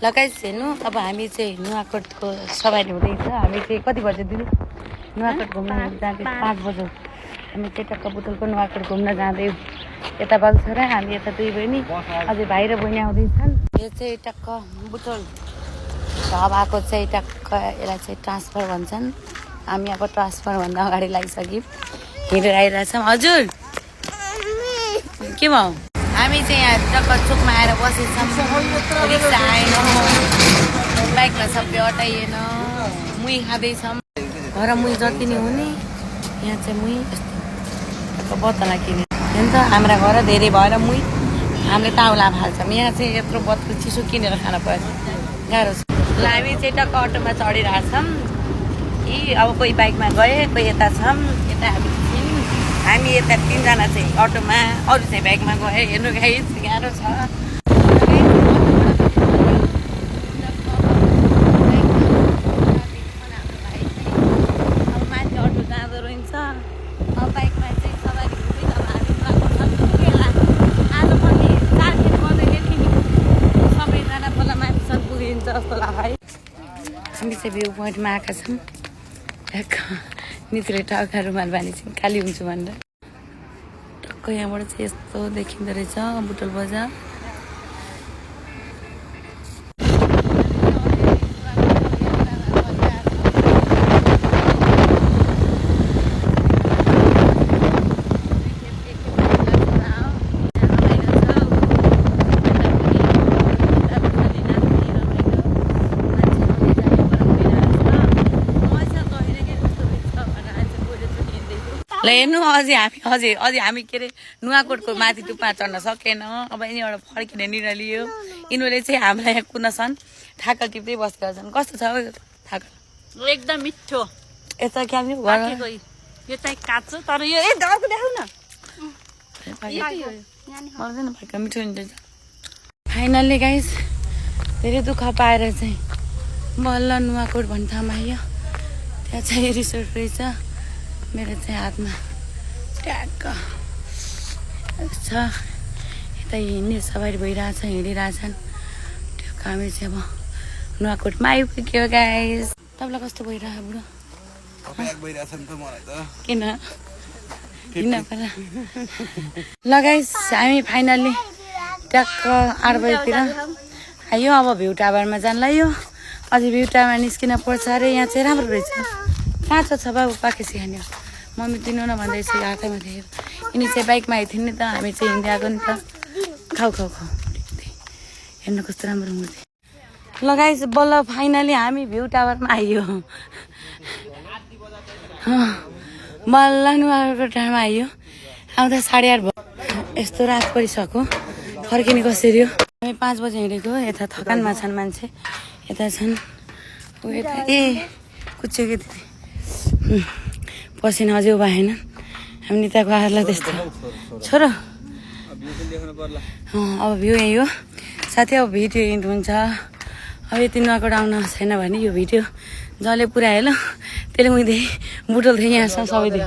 लगाइस हेर्नु अब हामी चाहिँ नुवाकोटको सवारी हुँदैछ हामी चाहिँ कति बजे दिदी नुवाकोट घुम्न जाँदै 5 बजे हामी चाहिँ टक्क बुटोलको नुवाकोट घुम्न जाँदै यता बल्छ र हामी यता दुई बहिनी अझै भाइ र बहिनी आउँदैछन् यो चाहिँ टक्क बुटोल ढाबाको चाहिँ टक्क यसलाई चाहिँ ट्रान्सफर भन्छन् हामी अब ट्रान्सफर भन्दा अगाडि लागिसक्यौँ हिँडेर आइरहेछौँ हजुर के भयो हामी चाहिँ यहाँ टक्क चोकमा आएर बसेछौँ रिक्सा आएन बाइकमा सबै अटाइएन मुही खाँदैछौँ घर मुही जति नै हुने यहाँ चाहिँ मुही यस्तो टक्क बत्तला किने नि त हाम्रा घर धेरै भएर मुही हामीले ताउला फाल्छौँ यहाँ चाहिँ यत्रो बत्तल चिसो किनेर खान पर्यो गाह्रो छ ल हामी चाहिँ टक्क अटोमा चढिरहेछौँ कि अब कोही बाइकमा गए कोही यता छौँ यता हामी यता 3 जना चाहिँ अटोमा अरू चाहिँ बाइकमा गए हेर्नु गाइस गाह्रो छ अब माथि अटो जाँदो रहेछ अब बाइकमा चाहिँ सवारी हुँदैन अब हामी आज पनि 4 दिन गर्दाखेरि सबैजना बल्ल माथिसम्म पुगिन्छ जस्तो लाग्यो है हामी चाहिँ भ्यू पोइन्टमा आएका छौँ निचले टाउका रुमाल बाँधिछौँ खाली हुन्छु भनेर टक्क यहाँबाट चाहिँ यस्तो देखिँदो रहेछ बुटोल बजार ल हेर्नु अझै हामी के अरे नुवाकोटको माथि टुप्पा चढ्न सकेन अब यिनीबाट फर्किने निर्णय लियो यिनीहरूले चाहिँ हामीलाई यहाँ कुनसन थाकल टिप्दै बसेका छन् कस्तो छ थाकल एकदम मिठो यता क्या यो चाहिँ काँचो तर यो ए दाउको देखाउ न मिठो हुन्छ फाइनल्ली गाइस धेरै दुःख पाएर चाहिँ बल्ल नुवाकोट भन्ने ठाउँमा आयो त्यहाँ चाहिँ रिसोर्ट रहेछ मेरो चाहिँ हातमा ट्याक्क छ यता हिँड्ने सवारी भइरहेछ हिँडिरहेछन् ट्याक्क हामी चाहिँ अब नुवाकोटमा आइपुग्यो गाइस तपाईँलाई कस्तो भइरहेको बुढो किन हिँड्न पर्ला ल गाइस हामी फाइनल्ली ट्याक्क 8 बजीतिर आयो अब भ्यू टावरमा जान लाग्यो अझै भ्यू टावरमा निस्किन पर्छ अरे यहाँ चाहिँ राम्रो रहेछ काँचो छ बाबु पाकेसी खाने मम्मी दिनु न भन्दैछ हातैमा थियो यिनी चाहिँ बाइकमा आइथियो नि त हामी चाहिँ हिँड्दै आएको नि त खाऊ हेर्नु कस्तो राम्रो मूर्ति लगाइस बल्ल फाइनली हामी भ्यू टावरमा आइयो बल्ल नुवाकोटको टावरमा आइयो आउँदा 8:30 भयो यस्तो रात परिसक्यो फर्किने कसरी हो हामी 5 बजी हिँडेको यता थकानमा छन् मान्छे यता छन् यता ए कुचेको दिदी पसिना अझै भएन हामी निताको आहारलाई त्यस्तो छोरो अब भ्यू यही हो साथै अब भिडियो हिँड हुन्छ अब यति नुवाकोट आउन छैन भने यो भिडियो जसले पुऱ्यायो ल त्यसले मैले बुटोल थिएँ यहाँसम्म सबैले